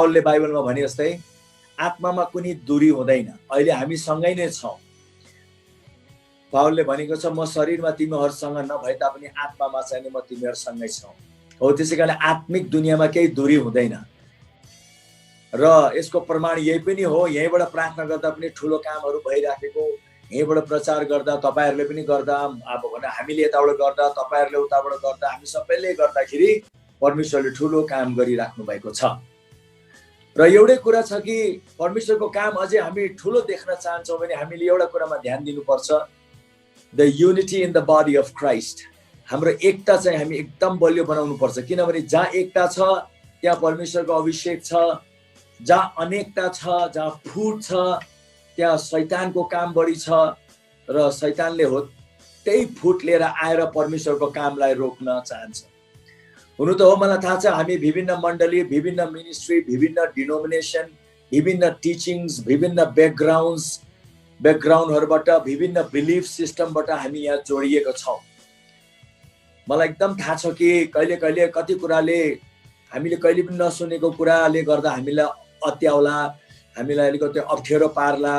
पावलले बाइबलमा भने जस्तै आत्मामा कुनै दूरी हुँदैन, अहिले हामी सँगै नै छौँ। पावलले भनेको छ म शरीरमा तिमीहरूसँग नभए तापनि आत्मामा चाहिँ म तिमीहरूसँगै छौँ। हो त्यसैकारण आत्मिक दुनियाँमा केही दूरी हुँदैन। र यसको प्रमाण यही पनि हो, यहीँबाट प्रार्थना गर्दा पनि ठुलो कामहरू भइराखेको, यहीँबाट प्रचार गर्दा तपाईहरूले पनि गर्दा, अब भने हामीले यताबाट गर्दा तपाईहरूले उताबाट गर्दा, हामी सबैले गर्दाखेरि परमेश्वरले ठुलो काम गरिराख्नु भएको छ। र एउटै कुरा छ कि परमेश्वरको काम अझै हामी ठुलो देख्न चाहन्छौँ भने हामीले एउटा कुरामा ध्यान दिनुपर्छ, the unity in the body of Christ. हाम्रो एकता चाहिँ हामी एकदम बलियो बनाउनु पर्छ, किनभने जहाँ एकता छ त्यहाँ परमेश्वरको अभिषेक छ, जहाँ अनेकता छ, जहाँ फुट छ त्यहाँ शैतानको काम बढी छ, र शैतानले हो त्यही फुट लिएर आएर परमेश्वरको कामलाई रोक्न चाहन्छ। हुनु त हो, मलाई थाहा छ हामी विभिन्न मण्डली, विभिन्न मिनिस्ट्री, विभिन्न डिनोमिनेसन, विभिन्न टिचिङ्स, विभिन्न ब्याकग्राउन्डहरूबाट, विभिन्न बिलिफ सिस्टमबाट हामी यहाँ जोडिएका छौँ। मलाई एकदम थाहा छ कि कहिले कहिले कति कुराले हामीले कहिले पनि नसुनेको कुराले गर्दा हामीलाई अत्याउला, हामीलाई अलिकति अप्ठ्यारो पार्ला,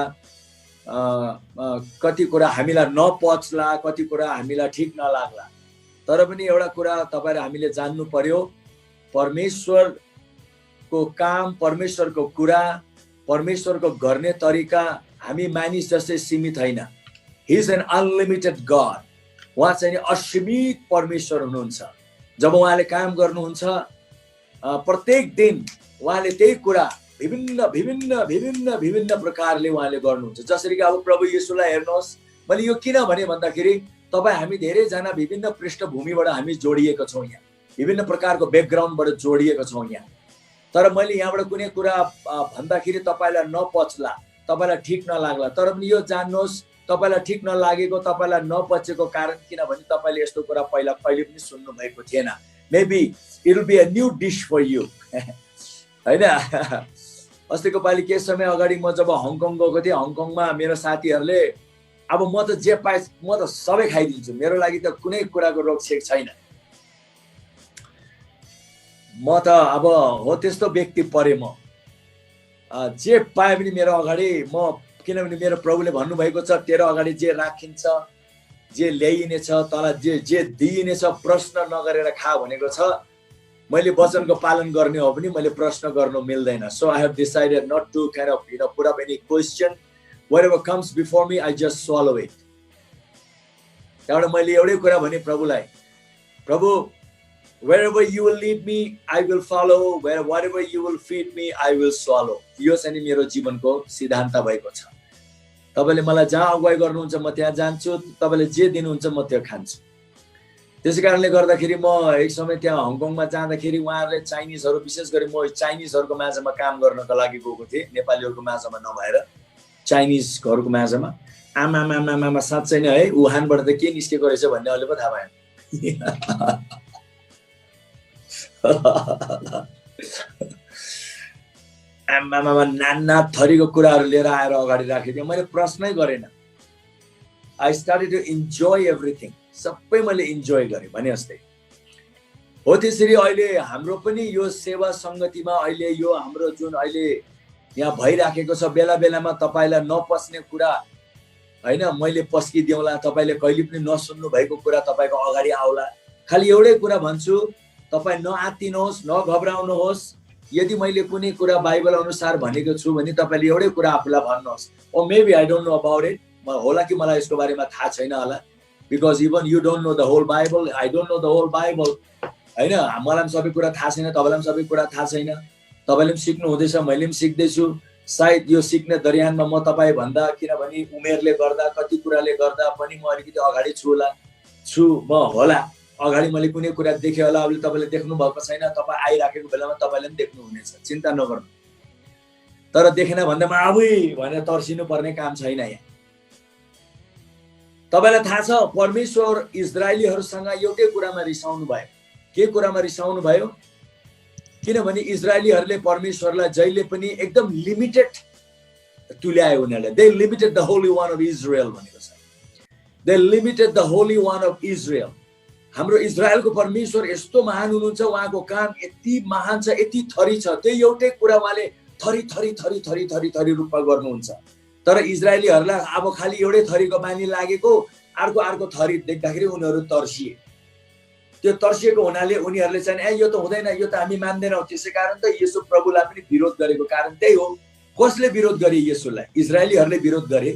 कति कुरा हामीलाई नपच्ला, कति कुरा हामीलाई ठिक नलाग्ला। तर पनि एउटा कुरा तपाईहरु हामीले जान्नु पर्यो, परमेश्वरको काम, परमेश्वरको कुरा, परमेश्वरको गर्ने तरिका हामी मानिस जस्तै सीमित हैन। He is an unlimited God. उहाँ चाहिँ असीमित परमेश्वर हुनुहुन्छ। जब उहाँले काम गर्नुहुन्छ प्रत्येक दिन उहाँले त्यही कुरा विभिन्न विभिन्न विभिन्न विभिन्न प्रकारले उहाँले गर्नुहुन्छ। जसरी कि अब प्रभु येशूलाई हेर्नुहोस्, मैले यो किन भने भन्दाखेरि तपाई हामी धेरै जना विभिन्न पृष्ठभूमिबाट हामी जोडिएका छौं, यहाँ विभिन्न प्रकारको ब्याकग्राउन्डबाट जोडिएका छौं यहाँ। तर मैले यहाँबाट कुनै कुरा भन्दाखेरि तपाईलाई नपच्ला, तपाईलाई ठीक नलाग्ला, तर पनि यो जान्नुहोस् तपाईलाई ठीक नलागेको, तपाईलाई नपचेको कारण किनभने तपाईले यस्तो कुरा पहिला कहिले पनि सुन्नु भएको थिएन। Maybe it will be a new dish for you, हैन। अस्तिको पालि केही समय अगाडि म जब हङकङ गएको थिएँ, हङकङमा मेरो साथीहरूले अब म त जे पाए म त सबै खाइदिन्छु, मेरो लागि त कुनै कुराको रोकछेक छैन। म त अब हो त्यस्तो व्यक्ति परे, म जे पाए पनि मेरो अगाडि म, किनभने मेरो प्रभुले भन्नुभएको छ तेरो अगाडि जे राखिन्छ, जे ल्याइनेछ, तँलाई जे दिइनेछ प्रश्न नगरेर खा भनेको छ। मैले वचनको पालन गर्ने हो भने मैले प्रश्न गर्नु मिल्दैन। So I have decided not to kind of put up any question, whatever comes before me I just swallow it। त्यहाँबाट मैले एउटै कुरा भने प्रभुलाई, प्रभु wherever you will lead me I will follow, whatever you will feed me I will swallow। यो चाहिँ मेरो जीवनको सिद्धान्त भएको छ। तपाईले मलाई जहाँ अगुवाई गर्नुहुन्छ म त्यहाँ जान्छु, तपाईले जे दिनुहुन्छ म त्यो खान्छु। त्यसै कारणले गर्दाखेरि म एक समय त्यहाँ हङकङमा जाँदाखेरि उहाँहरूले चाइनिजहरू, विशेष गरी म चाइनिजहरूको माझमा काम गर्नको लागि गएको थिएँ, नेपालीहरूको माझमा नभएर चाइनिजहरूको माझमा। आमा साँच्चै नै है वुहानबाट त के निस्केको रहेछ भन्ने अहिले पो थाहा भएन। आमा नाना थरीको कुराहरू लिएर आएर अगाडि राखिदियो, मैले प्रश्नै गरेन। I started to enjoy everything, सबै मैले इन्जोय गरेँ भने जस्तै हो। त्यसरी अहिले हाम्रो पनि यो सेवा सङ्गतिमा अहिले यो हाम्रो जुन अहिले यहाँ भइराखेको छ, बेला बेलामा तपाईलाई नपस्ने कुरा हैन मैले पस्किदिउँला, तपाईले कहिले पनि नसुन्नु भएको कुरा तपाईको अगाडि आउला। खाली एउटै कुरा भन्छु, तपाई नआत्तिनुहोस्, नघबराउनुहोस्। यदि मैले कुनै कुरा बाइबल अनुसार भनेको छु भने तपाईले एउटै कुरा आफूलाई भन्नुहोस्, oh maybe I don't know about it, होला कि मलाई यसको बारेमा थाहा छैन होला, because even you don't know the whole Bible, I don't know the whole Bible, हैन। मलाई पनि सबै कुरा थाहा छैन, तपाईलाई पनि सबै कुरा थाहा छैन। तपाईले पनि सिक्नु हुँदैछ, मैले पनि सिक्दैछु। सायद यो सिक्ने दरयानमा म तपाईँ भन्दा, किनभने उमेरले गर्दा कति कुराले गर्दा पनि म अलिकति अगाडि म होला अगाडि मैले कुनै कुरा देखेँ होला, अहिले तपाईले देख्नु भएको छैन, तपाईँ आइराखेको बेलामा तपाईले पनि देख्नु हुनेछ, चिन्ता नगर्नु। तर देखेन भन्दामा आबै भनेर तर्सिनु पर्ने काम छैन यहाँ। तपाईलाई थाहा छ परमेश्वर इजरायलीहरूसँग एउटै कुरामा रिसाउनु भयो। के कुरामा रिसाउनु भयो? किनभने इजरायलीहरूले परमेश्वरलाई जहिले पनि एकदम लिमिटेड तुल्यायो उनीहरूले। They limited the Holi one of Israel भनेको छ। They limited the Holi one of Israel. हाम्रो इजरायलको परमेश्वर यस्तो महान हुनुहुन्छ, उहाँको काम यति महान छ, यति थरी छ, त्यो एउटै कुरा उहाँले थरी थरी थरी थरी थरी थरी रूपमा गर्नुहुन्छ। तर इजरायलीहरूलाई अब खालि एउटै थरीको बानी लागेको, अर्को अर्को थरी देख्दाखेरि उनीहरू तर्सिए। त्यो तर्सिएको हुनाले उनीहरूले चाहिँ यो त हुँदैन, यो त हामी मान्दैनौँ। त्यसै कारण त येशू प्रभुलाई पनि विरोध गरेको कारण त्यही हो। कसले विरोध गरे येशूलाई? इजरायलीहरूले विरोध गरे,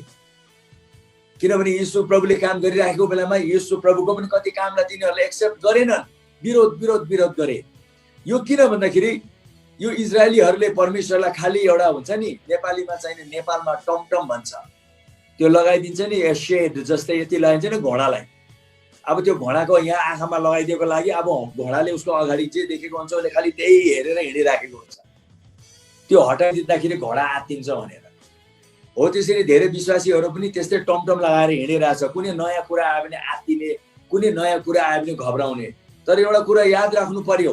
किनभने येशू प्रभुले काम गरिराखेको बेलामा येशू प्रभुको पनि कति कामलाई तिनीहरूले एक्सेप्ट गरेनन्, विरोध विरोध विरोध गरे। यो किन भन्दाखेरि यो इजरायलीहरूले परमेश्वरलाई खालि एउटा हुन्छ नि, नेपालीमा चाहिँ नेपालमा टमटम भन्छ, त्यो लगाइदिन्छ नि, शेड जस्तै यति लगाइन्छ नि घोडालाई। अब त्यो घोडाको यहाँ आँखामा लगाइदिएको लागि अब घोडाले उसको अगाडि जे देखेको हुन्छ उसले खालि त्यही हेरेर हिँडिराखेको हुन्छ। त्यो हटाइदिँदाखेरि घोडा आत्तिन्छ भनेर हो। त्यसरी धेरै विश्वासीहरू पनि त्यस्तै टमटम लगाएर हिँडिरहेछ। कुनै नयाँ कुरा आयो भने आत्तिने, कुनै नयाँ कुरा आयो भने घबराउने। तर एउटा कुरा याद राख्नु पर्यो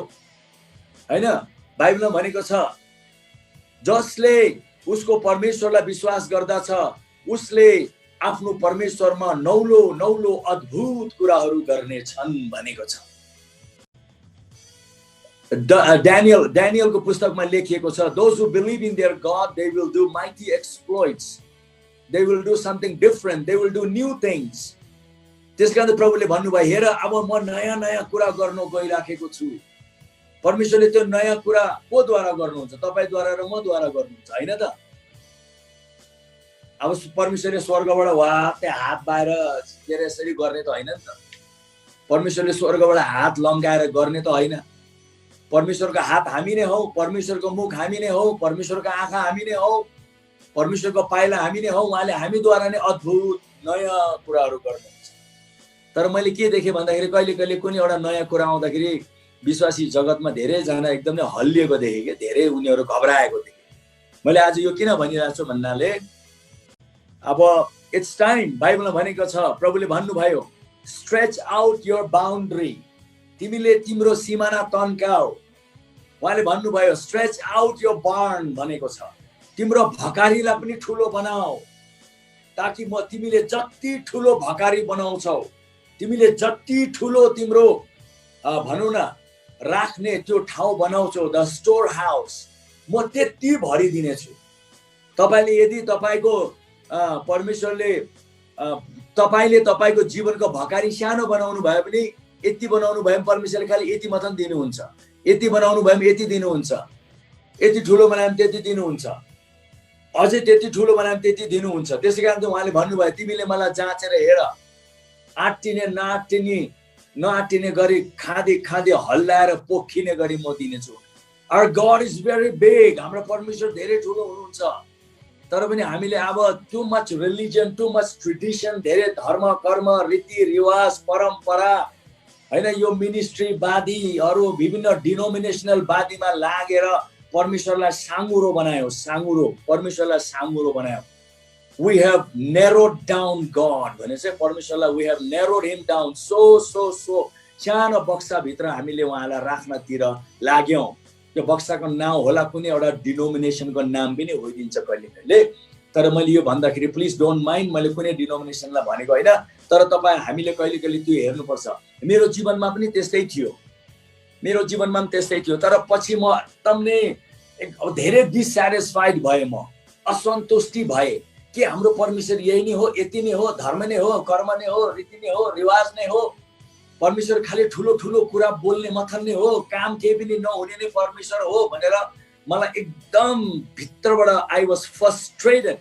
हैन, बाइबलमा भनेको छ जसले उसको परमेश्वरलाई विश्वास गर्दछ उसले आफ्नो परमेश्वरमा नौलो नौलो अद्भुत कुराहरू गर्नेछन् भनेको छ। Danielको पुस्तकमा लेखिएको छ, those who believe in their God, they will do mighty exploits, they will do something different, they will do new things। त्यसकारण प्रभुले भन्नुभयो, हेर अब म नयाँ नयाँ कुरा गर्न गइराखेको छु। परमेश्वरले त्यो नयाँ कुरा कोद्वारा गर्नुहुन्छ? तपाईद्वारा र मद्वारा गर्नुहुन्छ हैन त? अब परमेश्वरले स्वर्गबाट वाते हात बाहिर यसरी गर्ने त हैन नि त। परमेश्वरले स्वर्गबाट हात लम्काएर गर्ने त हैन। परमेश्वरको हात हामी नै हौ, परमेश्वरको मुख हामी नै हौ, परमेश्वरको आँखा हामी नै हौ, परमेश्वरको पाइला हामी नै हौ। उहाँले हामीद्वारा नै अद्भुत नयाँ कुराहरू गर्नुहुन्छ। तर मैले के देखेँ भन्दाखेरि कहिले कहिले कुनै एउटा नयाँ कुरा आउँदाखेरि विश्वासी जगतमा धेरैजना एकदमै हल्लिएको देखेँ के, धेरै उनीहरू घबराएको देखेँ। मैले आज यो किन भनिरहेको छु भन्नाले अब इट्स टाइम, बाइबलमा भनेको छ, प्रभुले भन्नुभयो स्ट्रेच आउट योर बाउन्ड्री, तिमीले तिम्रो सिमाना तन्काऊ। उहाँले भन्नुभयो स्ट्रेच आउट योर बार्न भनेको छ, तिम्रो भकारीलाई पनि ठुलो बनाऊ, ताकि म तिमीले जति ठुलो भकारी बनाउँछौ, तिमीले जति ठुलो तिम्रो भनौँ न राख्ने त्यो ठाउँ बनाउँछौ, द स्टोर हाउस, म त्यति भरिदिनेछु। तपाईले यदि तपाईको परमेश्वरले तपाईले तपाईको जीवनको भकारी सानो बनाउनु भयो भने, यति बनाउनु भयो भने परमेश्वरले खालि यति मात्र दिनुहुन्छ, यति बनाउनु भयो भने यति दिनुहुन्छ, यति ठुलो बनायो भने त्यति दिनुहुन्छ, अझै त्यति ठुलो बनायो भने त्यति दिनुहुन्छ। त्यसैकारण उहाँले भन्नुभयो तिमीले मलाई जाँचेर हेर, आट्टिने नआट्टिने गरी खाँदी खाँदी हल्लाएर पोखिने गरी म दिनेछु। Our God is very big, हाम्रो परमेश्वर धेरै ठुलो हुनुहुन्छ। तर पनि हामीले अब too much religion, too much tradition, धेरै धर्म कर्म रीतिरिवाज परम्परा हैन, यो मिनिस्ट्री वादीहरू विभिन्न डिनोमिनेसनल वादीमा लागेर परमेश्वरलाई साँगुरो बनायो, साँगुरो, परमेश्वरलाई साँगुरो बनायो। We have narrowed down God भने चाहिँ परमेश्वरलाई we have narrowed him down so सानो बक्साभित्र हामीले उहाँलाई राख्नतिर लाग्यौँ। त्यो बक्साको नाम होला कुनै एउटा डिनोमिनेसनको नाम पनि होइदिन्छ कहिले कहिले। तर मैले यो भन्दाखेरि प्लिज डोन्ट माइन्ड, मैले कुनै डिनोमिनेसनलाई भनेको होइन, तर तपाईँ हामीले कहिले कहिले त्यो हेर्नुपर्छ। मेरो जीवनमा पनि त्यस्तै थियो, मेरो जीवनमा पनि त्यस्तै थियो। तर पछि म एकदम नै धेरै डिसस्याटिस्फाइड भएँ, म असन्तुष्टि भएँ कि हाम्रो परमेश्वर यही नै हो, यति नै हो, धर्म नै हो, कर्म नै हो, रीति नै हो, रिवाज नै हो, परमेश्वर खालि ठुलो ठुलो कुरा बोल्ने मात्र नै हो, काम केही पनि नहुने नै परमेश्वर हो भनेर मलाई एकदम भित्रबाट आई वाज फ्रस्ट्रेटेड।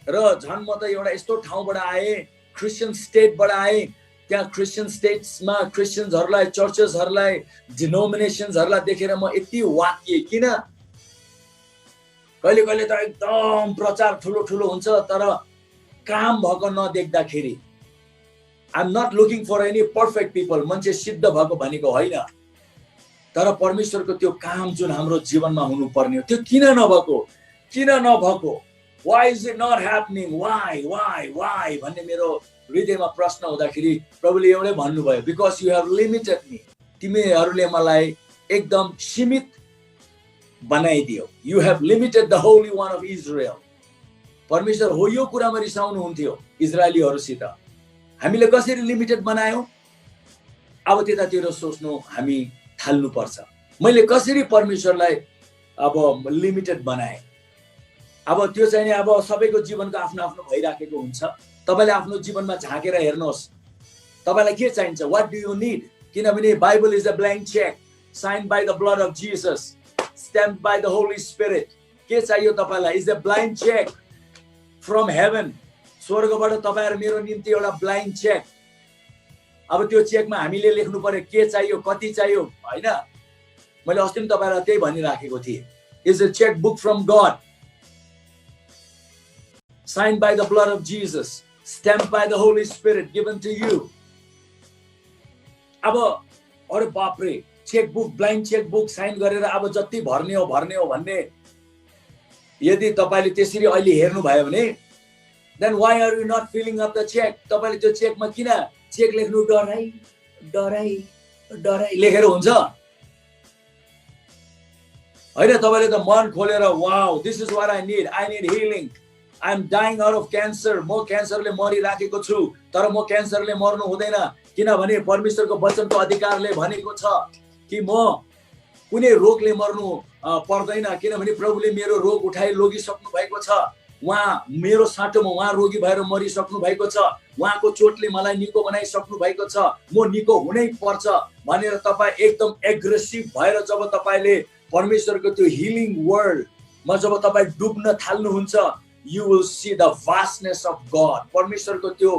र झन् म त एउटा यस्तो ठाउँबाट आएँ, क्रिस्चियन स्टेटबाट आएँ, त्यहाँ क्रिस्चियन स्टेट्समा क्रिस्चियन्सहरूलाई, चर्चेसहरूलाई, डिनोमिनेसन्सहरूलाई देखेर म यति वाकिएँ। किन? कहिले कहिले त एकदम प्रचार ठुलो ठुलो हुन्छ तर काम भएको नदेख्दाखेरि, I am not looking for any perfect people, मान्छे सिद्ध भएको भनेको होइन, तर परमेश्वरको त्यो काम जुन हाम्रो जीवनमा हुनुपर्ने हो त्यो किन नभएको? Why is it not happening, why भन्ने मेरो हृदयमा प्रश्न हुँदाखेरि प्रभुले एउटै भन्नुभयो, because you have limited me, तिमीहरूले मलाई एकदम सीमित बनाइदियो। You have limited the Holi one of Israel. परमेश्वर हो यो कुरामा रिसाउनु हुन्थ्यो इजरायलीहरूसित, हामीले कसरी लिमिटेड बनायौं अब त्यतातिर सोच्नु हामी थाल्नु पर्छ मैले कसरी परमेश्वरलाई अब लिमिटेड बनाए अब त्यो चाहिँ नि अब सबैको जीवनको आफ्नो आफ्नो भइराखेको हुन्छ तपाईले आफ्नो जीवनमा झाकेर हेर्नुहोस् तपाईलाई के चाहिन्छ व्हाट डु यु नीड किनभने Bible is a blank cheque signed by the blood of Jesus stamped by the Holy Spirit के चाहियो तपाईलाई is a blank cheque from heaven स्वर्गबाट तपाईहरु मेरो निम्ति एउटा ब्ल्याङ्क चेक अब त्यो चेकमा हामीले लेख्नु पर्यो के चाहियो कति चाहियो हैन मैले अस्ति पनि तपाईहरुलाई त्यही भनिराखेको थिए is a cheque book from God signed by the blood of Jesus stamped by the Holy Spirit given to you अब अरे बाप रे cheque book blank cheque book sign गरेर अब जति भर्ने हो भन्ने यदि तपाईले त्यसरी अहिले हेर्नु भयो भने then why are you not filling up the check तपाईले त्यो चेकमा किन चेक लेख्नु डराई लेखेर हुन्छ हैन तपाईले त मन खोलेर wow this is what I need healing I am dying out of cancer म क्यान्सरले मरिराखेको छु तर म क्यान्सरले मर्नु हुँदैन किनभने परमेश्वरको वचनको अधिकारले भनेको छ कि म कुनै रोगले मर्नु पर्दैन किनभने प्रभुले मेरो रोग उठाइ लगिसक्नु भएको छ उहाँ मेरो साटोमा उहाँ रोगी भएर मरिसक्नु भएको छ उहाँको चोटले मलाई निको बनाइसक्नु भएको छ म निको हुनै पर्छ भनेर तपाई एकदम एग्रेसिभ भएर जब तपाईले परमेश्वरको त्यो हिलिङ वर्ल्डमा जब तपाई डुब्न थाल्नुहुन्छ you will see the vastness of God परमेश्वरको त्यो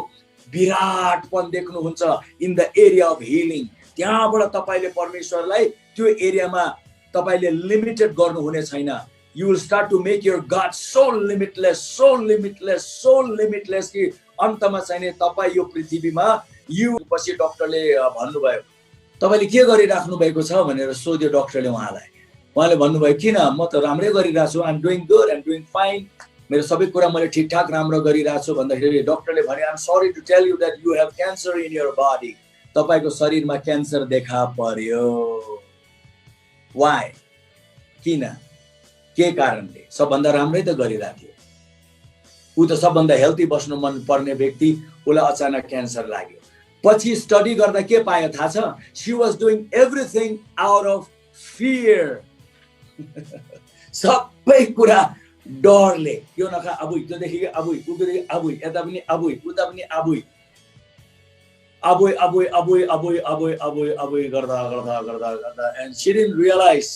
विराटपन देख्नुहुन्छ in the area of healing त्यहाँबाट तपाईले परमेश्वरलाई त्यो एरियामा तपाईले लिमिटेड गर्नु हुने छैन you will start to make your God so limitless कि अन्तमा चाहिँ तपाई यो पृथ्वीमा you पछि डाक्टरले भन्नुभयो तपाईले के गरिराख्नु भएको छ भनेर सोध्यो डाक्टरले उहाँले भन्नुभयो किन म त राम्रै गरिराछु I am doing good I am doing fine मेरो सबै कुरा मैले ठीकठाक राम्रो गरिरहेको छु भन्दाखेरि डाक्टरले भने I am sorry to tell you that you have cancer in your body तपाईको शरीरमा क्यान्सर देखा पर्यो व्हाई किन के कारणले सबभन्दा राम्रै त गरिराख्यो उ त सबभन्दा हेल्दी बस्नु मन पर्ने व्यक्ति उलाई अचानक क्यान्सर लाग्यो पछि स्टडी गर्दा के पायो थाहा छ she was doing everything out of fear सबै कुरा डरले यो नखा अबुई त्यो देखि अबुई उदेखि अबुई यता पनि अबुई उता पनि अबुई गर्दा and she didn't realize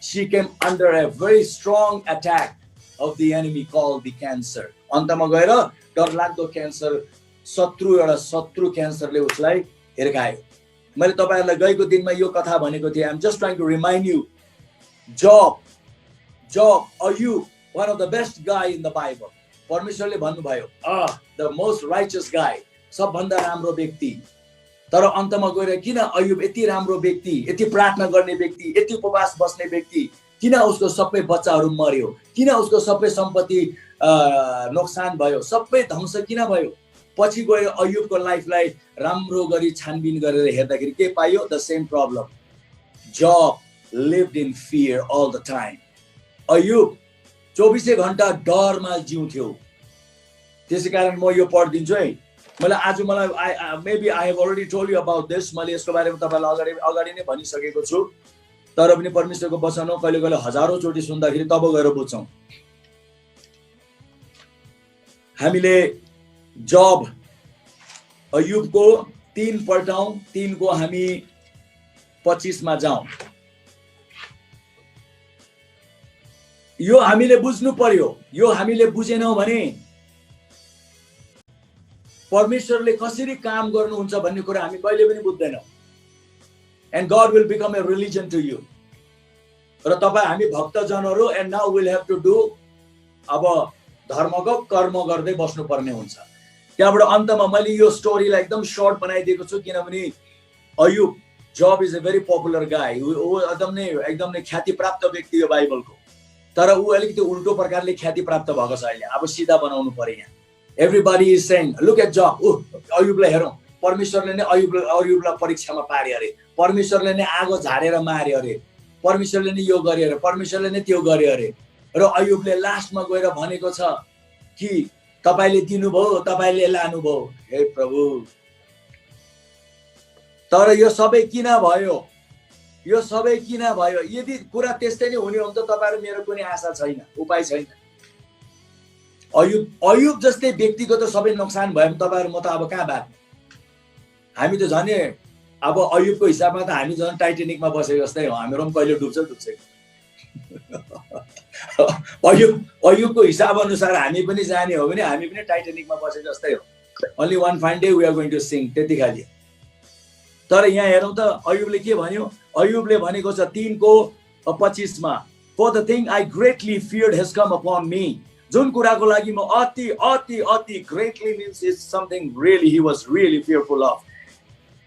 she came under a very strong attack of the enemy called the cancer अन्तमा गएर डरलाग्दो क्यान्सर शत्रु क्यान्सरले उसलाई हिर्कायो मैले तपाईहरुलाई गएको दिनमा यो कथा भनेको थिए I am just trying to remind you Job Ayub one of the best guy in the Bible परमेश्वरले भन्नुभयो the most righteous guy सबभन्दा राम्रो व्यक्ति तर अन्तमा गएर किन अयुब यति राम्रो व्यक्ति यति प्रार्थना गर्ने व्यक्ति यति उपवास बस्ने व्यक्ति किन उसको सबै बच्चाहरू मर्यो किन उसको सबै सम्पत्ति नोक्सान भयो सबै ध्वंस किन भयो पछि गएर अयुबको लाइफलाई राम्रो गरी छानबिन गरेर हेर्दाखेरि के पाइयो the same problem Job lived in fear all the time Ayub 24 घण्टा डरमा जिउँथ्यो त्यसैकारण म यो पढ्दिन्छु है मलाई maybe I have already told you about this मैले यसको बारेमा तपाईलाई अगाडि नै भनिसकेको छु तर पनि परमेश्वरको वचन हो कहिले हजारौं चोटी सुन्दाखेरि तब गएर बुझ्छौं हामीले जब अयुबको 3 पल्टाउँ 3 को हामी 25 मा जाउँ यो हामीले बुझ्नु पर्यो यो हामीले बुझेनौ भने परमेश्वरले कसरी काम गर्नुहुन्छ भन्ने कुरा हामी कहिले पनि बुझ्दैनौ and God will become a religion to you र तपाई हामी भक्तजनहरु and now we'll have to do अब धर्मको कर्म गर्दै बस्नु पर्ने हुन्छ त्यहाँबाट अन्तमा मैले यो स्टोरीलाई एकदम शॉर्ट बनाइदिएको छु किनभने Ayub Job is a very popular guy उ एकदम नै ख्याति प्राप्त व्यक्ति हो बाइबलको तर उ अलिकति उल्टो प्रकारले ख्याति प्राप्त भएको छ अहिले अब सिधा बनाउनु पर्यो यहाँ everybody is saying look at Job अयुबलाई हेरौं परमेश्वरले नै अयुबलाई परीक्षामा पार्यो अरे परमेश्वरले नै आगो झारेर मार्यो अरे परमेश्वरले नै यो गर्यो अरे परमेश्वरले नै त्यो गर्यो अरे र अयुबले लास्टमा गएर भनेको छ कि तपाईले दिनुभयो तपाईले लानुभयो हे प्रभु तर यो सबै किन भयो, यो सबै किन भयो? यदि कुरा त्यस्तै नै हुने हो भने त तपाईहरु मेरो कुनै आशा छैन, उपाय छैन। अयुब जस्तै व्यक्तिको त सबै नोक्सान भयो भने तपाईहरु म त अब कहाँ बाँच्ने? हामी त झन् अब अयुबको हिसाबमा त हामी झन् टाइटेनिकमा बसेको जस्तै हो, हाम्रो पनि कहिले डुब्छ डुब्छ। अयुबको हिसाब अनुसार हामी पनि जाने हो भने हामी पनि टाइटेनिकमा बसेको जस्तै हो। Only one fine day we are going to sing, त्यति खाली। तर यहाँ हेरौँ त अयुबले के भन्यो? अयुबले भनेको छ 3:25 मा, for the thing I greatly feared has come upon me. जुन कुराको लागि म अति अति अति greatly means is something really he was really fearful of.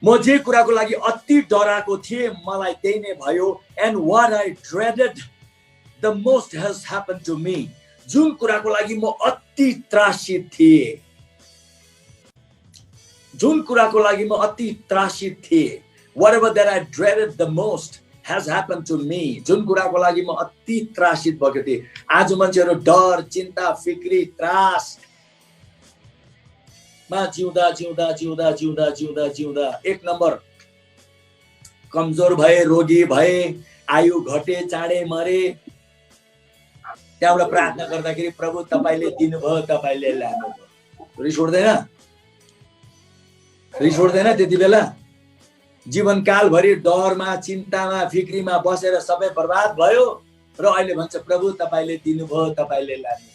म जे कुराको लागि अति डराएको थिएँ मलाई त्यही नै भयो। And what I dreaded the most has happen to me. जुन कुराको लागि म अति त्रासित थिएँ, जुन कुराको लागि म अति त्रासित थिएँ, whatever that I dreaded the most has happened to me। जुन कुराको लागि म अति त्रासित भएको थिएँ। आज मान्छेहरू डर, चिन्ता, फिक्री, त्रास मा जिउँदा जिउँदा जिउँदा जिउँदा जिउँदा जिउँदा एक नम्बर कमजोर भए, रोगी भए, आयु घटे, चाँडै मरे। त्यहाँबाट प्रार्थना गर्दाखेरि प्रभु तपाईले दिनुभयो, तपाईले लानुभयो। रिस उठ्दैन? रिस उठ्दैन त्यति बेला? जीवनकालभरि डरमा, चिन्तामा, फिक्रीमा बसेर सबै बर्बाद भयो र अहिले भन्छ प्रभु तपाईले दिनुभयो, तपाईले लानुभयो।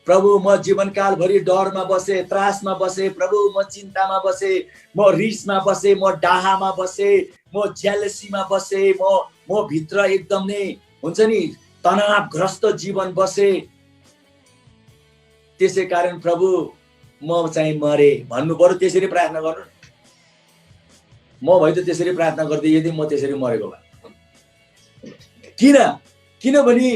प्रभु म जीवनकालभरि डरमा बसे, त्रासमा बसे, प्रभु म चिन्तामा बसे, म रिसमा बसे, म डाहामा बसे, म जेलसीमा बसे, म भित्र एकदम नै हुन्छ नि तनावग्रस्त जीवन बसे। त्यसै कारण प्रभु म चाहिँ मरे भन्नु पर्यो। त्यसरी प्रार्थना गर्नु। म भए त त्यसरी प्रार्थना गर्दै यदि म त्यसरी मरेको भए। किनभने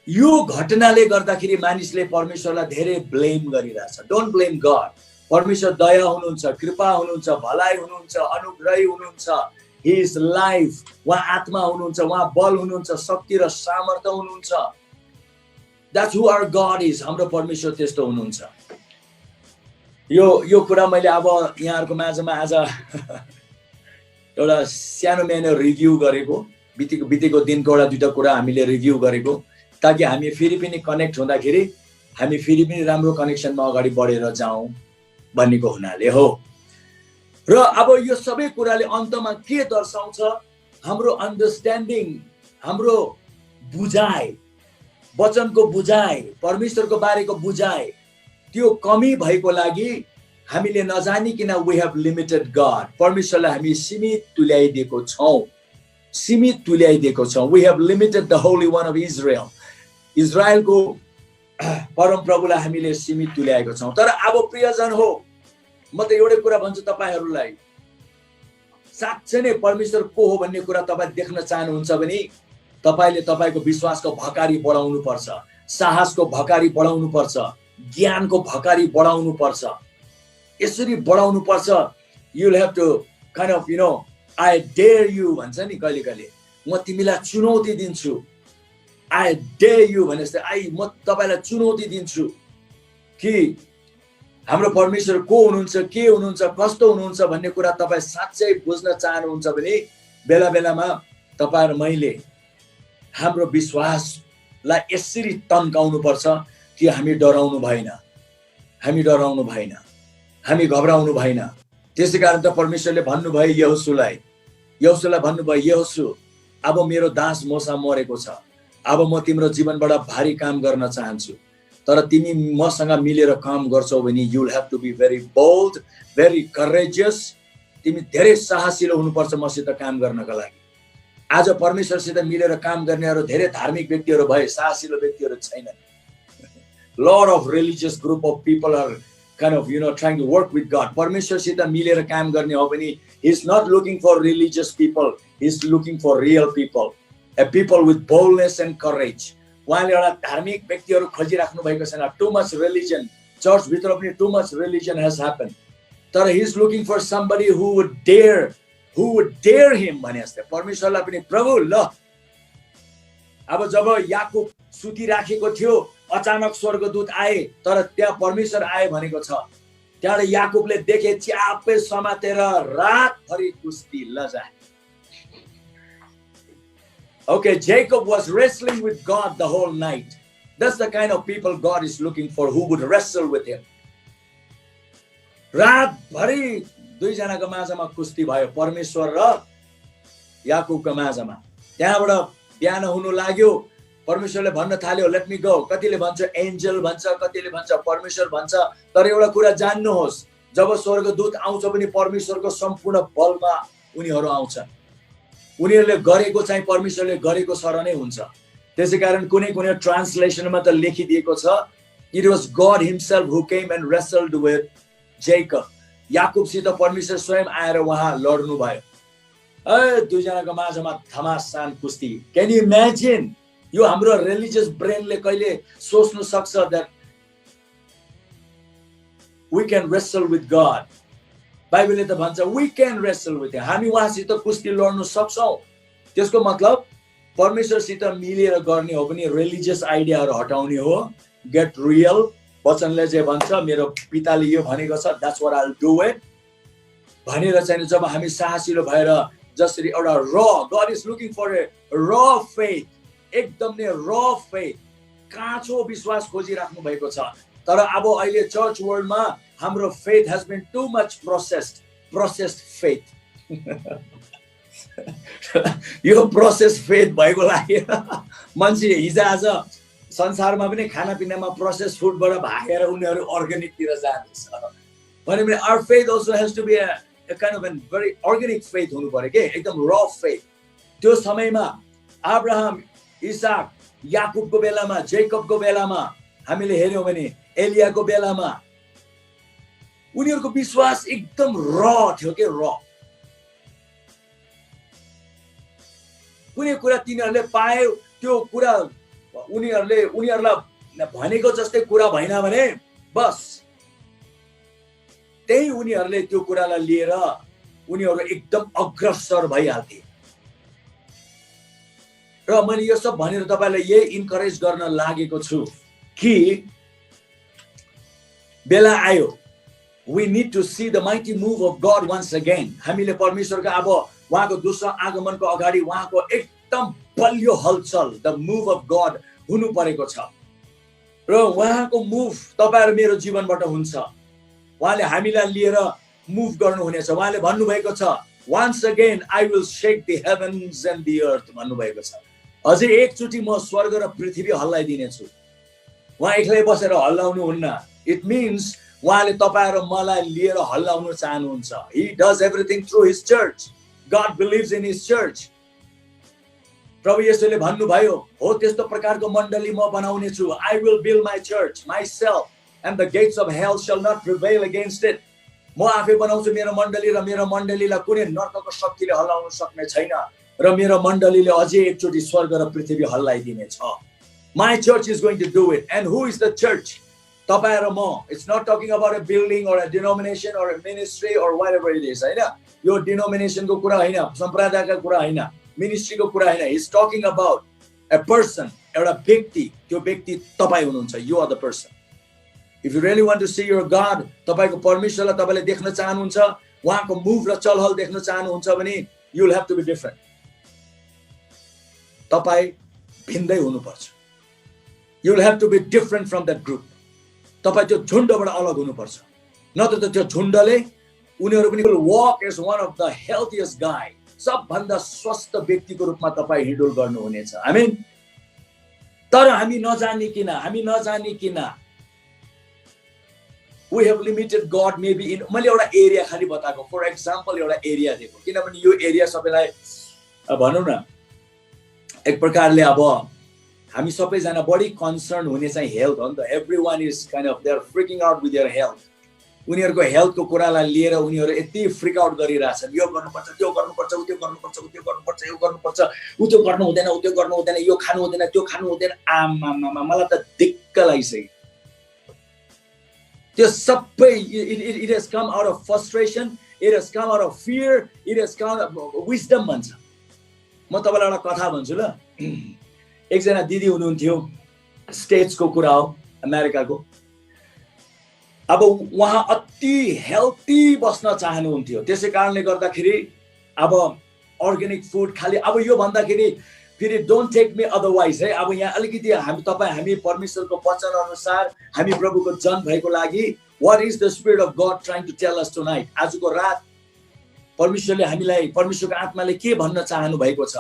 यो घटनाले गर्दाखेरि मानिसले परमेश्वरलाई धेरै ब्लेम गरिरहेछ। Don't blame God. परमेश्वर दया हुनुहुन्छ, कृपा हुनुहुन्छ, भलाइ हुनुहुन्छ, अनुग्रही हुनुहुन्छ। He is life. उहाँ आत्मा हुनुहुन्छ, उहाँ बल हुनुहुन्छ, शक्ति र सामर्थ्य हुनुहुन्छ। That's who our God is। हाम्रो परमेश्वर त्यस्तो हुनुहुन्छ। यो कुरा मैले अब यहाँहरुको माझमा आज एउटा सानो म्यानो रिभ्यू गरेको, बितेको दिनको एउटा दुईटा कुरा हामीले रिभ्यू गरेको, ताकि हामी फेरि पनि कनेक्ट हुँदाखेरि हामी फेरि पनि राम्रो कनेक्सनमा अगाडि बढेर जाउँ भन्नेको हुनाले हो। र अब यो सबै कुराले अन्तमा के दर्शाउँछ? हाम्रो अन्डरस्ट्यान्डिङ, हाम्रो बुझाइ, वचनको बुझाइ, परमेश्वरको बारेको बुझाइ, त्यो कमी भएको लागि हामीले नजानिकन वी हेभ लिमिटेड गॉड। परमेश्वरलाई हामी सीमित तुल्याइदिएको छौं, सीमित तुल्याइदिएको छौं। We have limited the Holi one of Israel. इजरायलको परम प्रभुलाई हामीले सीमित तुल्याएको छौं। तर अब प्रियजन हो, म त एउटै कुरा भन्छु तपाईहरुलाई, साच्चै नै परमेश्वर को हो भन्ने कुरा तपाई देख्न चाहनुहुन्छ भने तपाईले तपाईको विश्वासको भकारी बढाउनु पर्छ, साहसको भकारी बढाउनु पर्छ, ज्ञानको भकारी बढाउनु पर्छ। यसरी बढाउनु पर्छ। You will have to kind of I dare you भन्छ नि कहिले कहिले, म तिमीलाई चुनौती दिन्छु। आई डेयर यु भने जस्तै म तपाईलाई चुनौती दिन्छु कि हाम्रो परमेश्वर को हुनुहुन्छ, के हुनुहुन्छ, कस्तो हुनुहुन्छ भन्ने कुरा तपाई साच्चै बुझ्न चाहनुहुन्छ भने बेला बेलामा तपाई र मैले हाम्रो विश्वासलाई यसरी तन्काउनु पर्छ कि हामी डराउनु भएन, हामी डराउनु भएन, हामी घबराउनु भएन। त्यसैकारण त परमेश्वरले भन्नुभयो यहोशूलाई भन्नुभयो, यहोशू अब मेरो दास मोसा मरेको छ, अब म तिम्रो जीवनबाट भारी काम गर्न चाहन्छु, तर तिमी मसँग मिलेर काम गर्छौ भने you will have to be very bold, very courageous. तिमी धेरै साहसिलो हुनुपर्छ मसित काम गर्नका लागि। आज परमेश्वरसित मिलेर काम गर्नेहरू धेरै धार्मिक व्यक्तिहरू भए, साहसिलो व्यक्तिहरू छैनन्। Lot of religious group of people are kind of trying to work with God। परमेश्वरसित मिलेर काम गर्ने हो भने he is not looking for religious people, he is looking for real people, a people with boldness and courage। उहाँले एउटा धार्मिक व्यक्तिहरू खोजिराख्नु भएको छैन। टु मच रिलिजन, चर्च भित्र पनि to much religion has happened, तर he is looking for somebody who would dare him भने जस्तै। परमेश्वरलाई पनि प्रभु ल, अब जब याकूब सुतिराखेको थियो अचानक स्वर्गदूत आए, तर त्यहाँ परमेश्वर आए भनेको छ। त्यहाँबाट याकुबले देखे च्यापै समातेर रातभरि कुस्ती लजा. Okay, Jacob was wrestling with God the whole night. That's the kind of people God is looking for, who would wrestle with him. रातभरि दुईजनाको माझमा कुस्ती भयो, परमेश्वर र याकुबको माझमा. त्यहाँबाट बिहान हुनु लाग्यो, परमेश्वरले भन्न थाल्यो लेट मी गो. कतिले भन्छ एन्जल भन्छ, कतिले भन्छ परमेश्वर भन्छ. तर एउटा कुरा जान्नुहोस्, जब स्वर्गदूत आउँछ पनि परमेश्वरको सम्पूर्ण बलमा उनीहरू आउँछन्. उनीहरूले गरेको चाहिँ परमेश्वरले गरेको सर नै हुन्छ. त्यसैकारण कुनै कुनै ट्रान्सलेसनमा त लेखिदिएको छ, it was God himself who came and wrestled with Jacob. याकुबसित परमेश्वर स्वयं आएर उहाँ लड्नु भयो. दुईजनाको माझमा धमासान कुस्ती. Can you imagine? यो हाम्रो रिलिजियस ब्रेनले कहिले सोच्नु सक्छ that we can wrestle with God? बाइबलले त भन्छ we can wrestle with him. हामी उहाँसित कुस्ती लड्न सक्छौं. त्यसको मतलब परमेश्वरसित मिलेर गर्ने हो पनि रिलिजियस आइडियाहरू हटाउने हो. Get real. वचनले चाहिँ भन्छ मेरो पिताले यो भनेको छ, that's what I'll do it भनेर चाहिँ जब हामी साहसिलो भएर जसरी एउटा र God is looking for a raw faith, एकदम नै र फेथ, काँचो विश्वास खोजिराख्नु भएको छ. तर अब अहिले चर्च वर्ल्डमा हाम्रो faith has been too much processed faith. यो प्रोसेस फेथ भएको लागि मान्छे हिजोआज संसारमा पनि खानापिनामा प्रोसेस फुडबाट भागेर उनीहरू अर्ग्यानिकतिर जाँदैछ. भने our faith also has to be a kind of a very organic faith हुनु पर्यो के, एकदम raw faith. त्यो समयमा अब्राहम, इसाक, याकुबको बेलामा, जेकबको बेलामा हामीले हेर्यौं भने एलियाको बेलामा उनीहरूको विश्वास एकदम र थियो के, र. कुनै कुरा तिनीहरूले पाए, त्यो कुरा उनीहरूलाई भनेको जस्तै कुरा भएन भने बस त्यही उनीहरूले त्यो कुरालाई लिएर उनीहरू एकदम अग्रसर भइहाल्थे. र मैले यो सब भनेर तपाईलाई यही इन्करेज गर्न लागेको छु कि बेला आयो, we need to see the mighty move of God once again. हामीले परमेश्वरको अब उहाँको दोस्रो आगमनको अगाडि उहाँको एकदम बलियो हलचल, the move of God हुनु परेको छ. र उहाँको मुभ तपाईहरु मेरो जीवनबाट हुन्छ. उहाँले हामीलाई लिएर मुभ गर्नुहुनेछ. उहाँले भन्नुभएको छ once again I will shake the heavens and the earth भन्नुभएको छ. अझै एकचोटी म स्वर्ग र पृथ्वी हल्लाइदिनेछु. उहाँ एक्लै बसेर हल्लाउनु हुन्न. It means उहाँले तपाईहरु मलाई लिएर हल्लाउन चाहनुहुन्छ. He does everything through his church. God believes in his church. प्रभु येशूले भन्नुभयो हो त्यस्तो प्रकारको मण्डली म बनाउने छु. I will build my church myself and the gates of hell shall not prevail against it. म आफै बनाउँछु मेरो मण्डली र मेरो मण्डलीलाई कुनै नरकको शक्तिले हल्लाउन सक्ने छैन र मेरो मण्डलीले अझै एकचोटी स्वर्ग र पृथ्वी हल्लाइदिनेछ. My church is going to do it. And who is the church? तपाईहरु म. It's not talking about a building or a denomination or a ministry or whatever it is, हैन. यो denomination को कुरा हैन, सम्प्रदायको कुरा हैन, ministry को कुरा हैन. He's talking about a person, एउटा व्यक्ति. त्यो व्यक्ति तपाई हुनुहुन्छ. You are the person. If you really want to see your God, तपाईको परमेश्वरलाई तपाईले देख्न चाहनुहुन्छ, उहाँको मुभ र चलहल देख्न चाहनुहुन्छ भने you will have to be different. तपाई भिन्दै हुनुपर्छ. You will have to be different from that group. तपाई त्यो झुण्डबाट अलग हुनुपर्छ. नत्र त त्यो झुण्डले उनीहरू पनि will walk as one of the healthiest guy. सबभन्दा स्वस्थ व्यक्तिको रूपमा तपाई हिँडुल गर्नुहुनेछ. आमेन. तर हामी नजानी किन we have limited God maybe in मैले एउटा एरिया खाली बताएको. फर एक्जाम्पल एउटा एरिया दिएको, किनभने यो एरिया सबैलाई भनौं न एक प्रकारले अब हामी सबैजना बढी कन्सर्न हुने चाहिँ हेल्थ हो नि त. Everyone is kind of they are freaking out with their health. उनीहरुको हेल्थको कुरालाई लिएर उनीहरु यति फ्रिक आउट गरिरहेछन्. यो गर्नुपर्छ, त्यो गर्नुपर्छ, उत्यो गर्नुपर्छ, उत्यो गर्नुपर्छ, यो गर्नुपर्छ, उत्यो गर्नु हुँदैन, उत्यो गर्नु हुँदैन, यो खानु हुँदैन, त्यो खानु हुँदैन. आमामा मलाई त दिक्क लागिसक्यो. त्यो सबै it has come out of frustration, it has come out of fear, it has come out of wisdom भन्छ. म तपाईलाई एउटा कथा भन्छु ल. एकजना दिदी हुनुहुन्थ्यो, स्टेट्सको कुरा हो, अमेरिकाको. अब उहाँ अति हेल्थी बस्न चाहनुहुन्थ्यो, त्यसै कारणले गर्दाखेरि अब अर्ग्यानिक फुड खाली। अब यो भन्दाखेरि फेरि डोन्ट टेक मी अदरवाइज है, अब यहाँ अलिकति हामी परमेश्वरको वचन अनुसार हामी प्रभुको जन भएको लागि what is the spirit of God trying to tell us tonight. आजको रात परमेश्वरले हामीलाई, परमेश्वरको आत्माले के भन्न चाहनु भएको छ।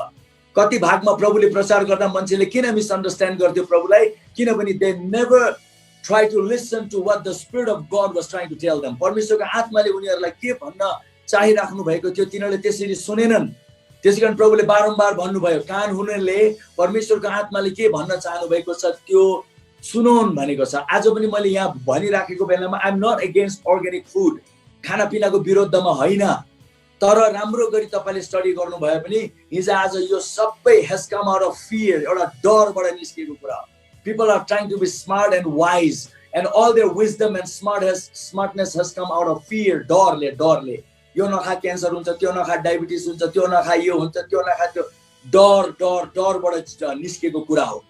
कति भागमा प्रभुले प्रचार गर्दा मान्छेले किन मिसअन्डरस्ट्यान्ड गर्थ्यो प्रभुलाई, किनभने they never try to listen to what the Spirit of God was trying to tell them. परमेश्वरको आत्माले उनीहरूलाई के भन्न चाहिराख्नु भएको थियो, तिनीहरूले त्यसरी सुनेनन्। त्यसैकारण प्रभुले बारम्बार भन्नुभयो, कान हुनेले परमेश्वरको आत्माले के भन्न चाहनु भएको छ त्यो सुनौन् भनेको छ। आज पनि मैले यहाँ भनिराखेको बेलामा I am not against organic food, खानापिनाको विरोधमा होइन, तर राम्रो गरी तपाईले स्टडी गर्नुभयो भने हिजो आज यो सबै has come out of fear, एउटा डरबाट निस्केको कुरा। People are trying to be smart and wise, and all their wisdom and smartness has come out of fear. डरले यो नखा क्यान्सर हुन्छ, त्यो नखा डायबिटिज हुन्छ, त्यो नखा यो हुन्छ, त्यो नखा त्यो, डरबाट निस्केको कुरा हो।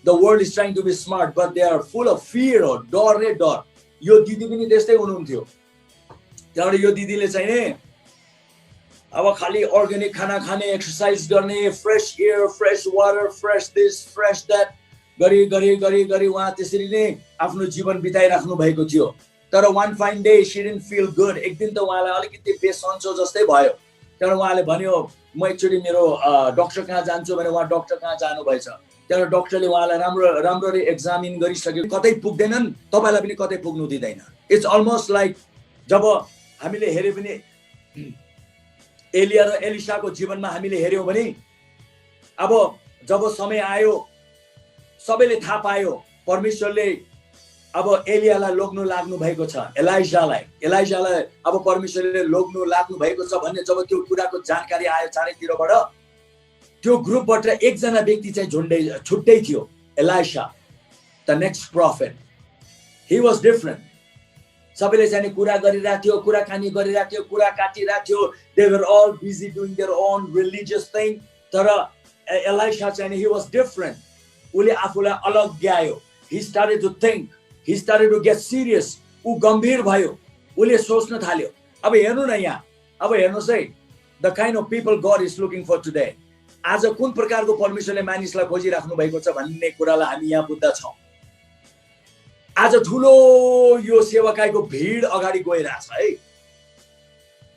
The world is trying to be smart, but they are full of fear. हो डर। यो दिदी पनि त्यस्तै हुनुहुन्थ्यो। त्यहाँबाट यो दिदीले चाहिँ नि अब खाली अर्ग्यानिक खाना खाने, एक्सरसाइज गर्ने, fresh air, fresh water, fresh this, fresh that गरी उहाँ त्यसरी नै आफ्नो जीवन बिताइराख्नु भएको थियो। तर one fine day she didn't feel good. एक दिन त उहाँलाई अलिकति बेसन्चो जस्तै भयो। त्यहाँबाट उहाँले भन्यो म एकचोटि मेरो डाक्टर कहाँ जान्छु भने उहाँ डाक्टर कहाँ जानु भएछ। त्यहाँबाट डाक्टरले उहाँलाई राम्ररी एक्जामिन गरिसक्यो, कतै पुग्दैनन्, तपाईलाई पनि कतै पुग्नु दिँदैन। इट्स अलमोस्ट लाइक जब हामीले हेर्यो भने एलिया र एलिसाको जीवनमा हामीले हेर्यौं भने अब जब समय आयो सबैले थाहा पायो परमेश्वरले अब एलियालाई लोग्नु लाग्नु भएको छ, एलाइजालाई अब परमेश्वरले लोग्नु लाग्नु भएको छ भन्ने जब त्यो कुराको जानकारी आयो चारैतिरबाट, त्यो ग्रुपबाट एकजना व्यक्ति चाहिँ छुट्टै थियो, ELISA the next prophet. Hee was different. सबैले चाहिँ कुरा गरिरहेको थियो, कुराकानी गरिरहेको थियो, कुरा काटिरहेको थियो। They were all busy doing their own religious thing. तर एलाइसा चाहिँ ही वाज डिफरेन्ट। उले आफूलाई अलग ग्यायो। He started to think, he started to get serious. उ गम्भीर भयो, उले सोच्न थाल्यो। अब हेर्नु न यहाँ, अब हेर्नुस् है, the kind of people God is looking for today. आज कुन प्रकारको परमेश्वरले मानिसलाई खोजिराख्नु भएको छ भन्ने कुरालाई हामी यहाँ बुझ्दछौँ। आज ठुलो यो सेवकाईको भीड अगाडि गइरहेछ है।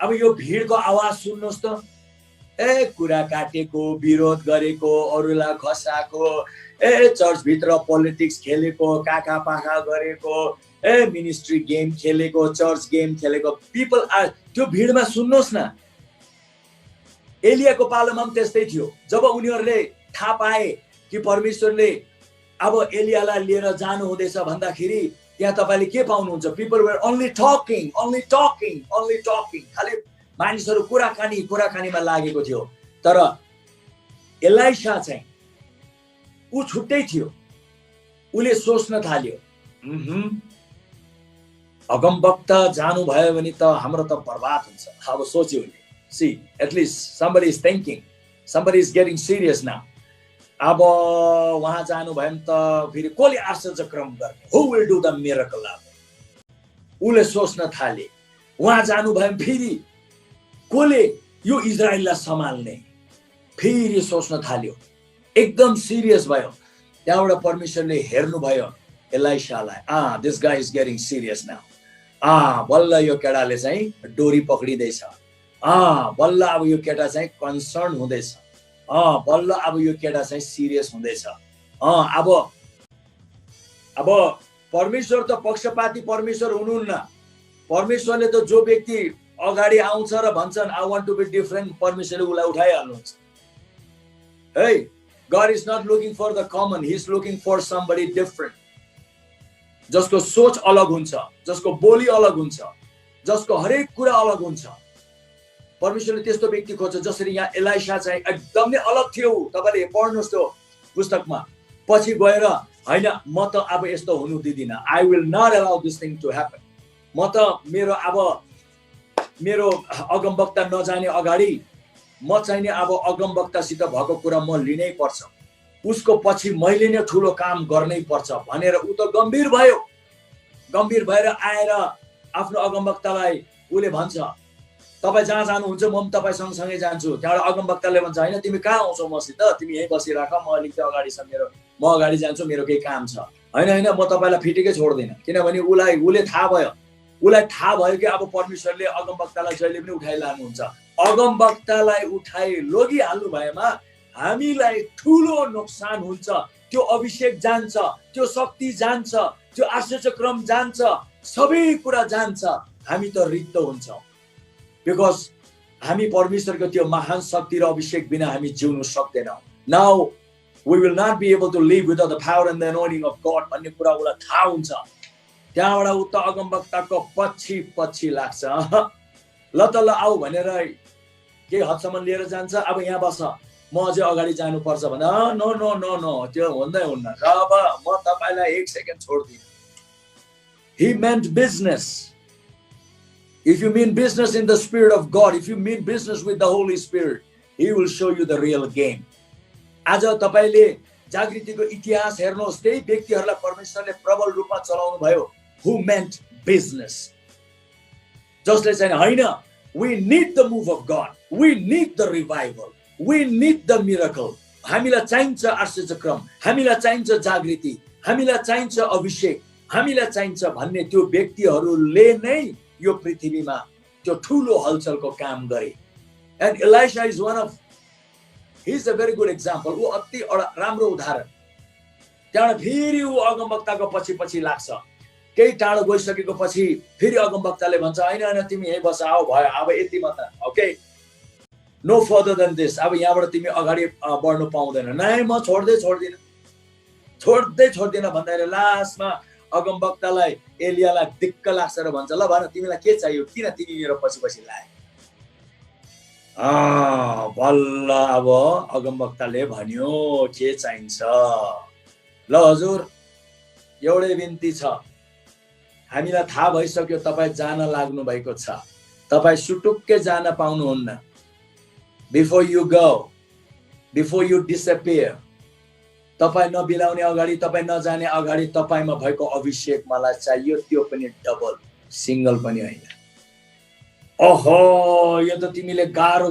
अब यो भीडको आवाज सुन्नुस् त, कुरा काटेको, विरोध गरेको, अरूलाई खसाएको, चर्च भित्र पोलिटिक्स खेलेको, काका पाखा गरेको, मिनिस्ट्री गेम खेलेको, चर्च गेम खेलेको पीपल आर त्यो भीडमा सुन्नुस् न। एलियाको पालोमा पनि त्यस्तै थियो। जब उनीहरूले थाहा पाए कि परमेश्वरले अब एलियालाई लिएर जानु हुँदैछ भन्दाखेरि त्यहाँ तपाईले के पाउनुहुन्छ? People were only talking. खाली मानिसहरू कुराकानीमा लागेको थियो। तर एलाइसा चाहिँ ऊ छुट्टै थियो। उले सोच्न थाल्यो, अगमवक्ता जानु भयो भने त हाम्रो त बर्बाद हुन्छ। अब सोच्यो उले, see at least somebody is thinking, somebody is getting serious now. अब वहाँ जानु भयो भने त फेरि कसले आश्चर्य क्रम गर्ने? Who will do the miracle? उले सोच्न थाले। वहाँ जानु भयो भने फेरि कसले यो इजरायललाई सम्हाल्ने? फेरि सोच्न थाल्यो, एकदम सिरियस भयो। त्यहाँबाट परमेश्वरले हेर्नु भयो एलाइसालाई, this guy is getting serious now. बल्ल यो केटाले चाहिँ डोरी पक्रिँदैछ। बल्ल अब यो केटा चाहिँ कन्सर्न हुँदैछ। बल्ल अब यो केटा चाहिँ सिरियस हुँदैछ। अब परमेश्वर त पक्षपाती परमेश्वर हुनुहुन्न। परमेश्वरले त जो व्यक्ति अगाडि आउँछ र भन्छन् I want to be different, परमेश्वरले उलाई उठाइहाल्नुहुन्छ है। God is not looking for the common, he is looking for somebody different, जसको सोच अलग हुन्छ, जसको बोली अलग हुन्छ, जसको हरेक कुरा अलग हुन्छ। परमेश्वरले त्यस्तो व्यक्ति खोज्छ। जसरी यहाँ एलाइसा चाहिँ एकदमै अलग थियो। तपाईले पढ्नुस् त्यो पुस्तकमा। पछि गएर हैन म त अब यस्तो हुनु दिदिन, I will not allow this thing to happen। म त मेरो अगमवक्ता नजाने अगाडि म चाहिँ नि अब अगमवक्तासित भएको कुरा म लिनै पर्छ। उसको पछि मैले नै ठुलो काम गर्नै पर्छ भनेर उ त गम्भीर भयो। गम्भीर भएर आएर आफ्नो अगमवक्तालाई उसले भन्छ तपाईँ जहाँ जानुहुन्छ म पनि तपाईँ सँगसँगै जान्छु। त्यहाँबाट अगमवक्ताले भन्छ होइन तिमी कहाँ आउँछौ मसित, तिमी यहीँ बसिराख, म अलिकति अगाडि छ, म अगाडि जान्छु, मेरो केही काम छ। होइन म तपाईँलाई फिटिकै छोड्दिनँ, किनभने उसले थाहा भयो कि अब परमेश्वरले अगमवक्तालाई जहिले पनि उठाइलानुहुन्छ। अगमवक्तालाई उठाइ लगिहाल्नु भएमा हामीलाई ठुलो नोक्सान हुन्छ। त्यो अभिषेक जान्छ, त्यो शक्ति जान्छ, त्यो आश्चर्य क्रम जान्छ, सबै कुरा जान्छ। हामी त रिक्त हुन्छौँ, बिकज हामी परमेश्वरको त्यो महान शक्ति र अभिषेक बिना हामी जिउनु सक्दैनौँ। Now we will not be able to live without the power and the anointing of God भन्ने कुरा उसलाई थाहा हुन्छ। त्यहाँबाट उ त अगमवक्ताको पछि लाग्छ। ल त ल आऊ भनेर केही हदसम्म लिएर जान्छ। अब यहाँ बस, म अझै अगाडि जानुपर्छ भन्दा नो नो नो नो, त्यो हुन्न। अब म तपाईलाई 1 second छोड्दिनँ। He meant business. If you mean business in the Spirit of God, if you mean business with the Holy Spirit, He will show you the real game. आज तपाईले जागृतिको इतिहास हेर्नुहोस्, त्यही व्यक्तिहरूलाई परमेश्वरले प्रबल रूपमा चलाउनु भयो, who meant business. जसले चाहिँ होइन, we need the move of God, we need the revival, we need the miracle. हामीलाई चाहिन्छ आश्चर्य क्रम, हामीलाई चाहिन्छ जागृति, हामीलाई चाहिन्छ अभिषेक, हामीलाई चाहिन्छ भन्ने त्यो व्यक्तिहरूले नै यो पृथ्वीमा त्यो ठुलो हलचलको काम गरे. And Elisha is one of, he's a very good example. ऊ अति राम्रो उदाहरण. त्यहाँबाट फेरि ऊ अगमवक्ताको पछि लाग्छ. केही टाढो गइसकेको पछि फेरि अगमवक्ताले भन्छ हैन तिमी यही बस, आओ भयो, अब यति मात्र, okay, no further than this. अब यहाँबाट तिमी अगाडि बढ्नु पाउँदैन. नै म छोड्दिन भन्दाखेरि लास्टमा अगमवक्तालाई एलियालाई दिक्क लाग्छ र भन्छ ल भन तिमीलाई के चाहियो, किन तिमी मेरो पछि लाए. बल्ल अब अगमवक्ताले भन्यो के चाहिन्छ. ल हजुर, एउटै बिन्ती छ, हामीलाई थाहा भइसक्यो तपाईँ जान लाग्नु भएको छ, तपाईँ सुटुक्कै जान पाउनुहुन्न. Before you go, before you disappear, तपाईँ नबिलाउने अगाडि, तपाईँ नजाने अगाडि तपाईँमा भएको अभिषेक मलाई चाहियो, त्यो पनि डबल, सिंगल पनि होइन. ओहो, यो त तिमीले गाह्रो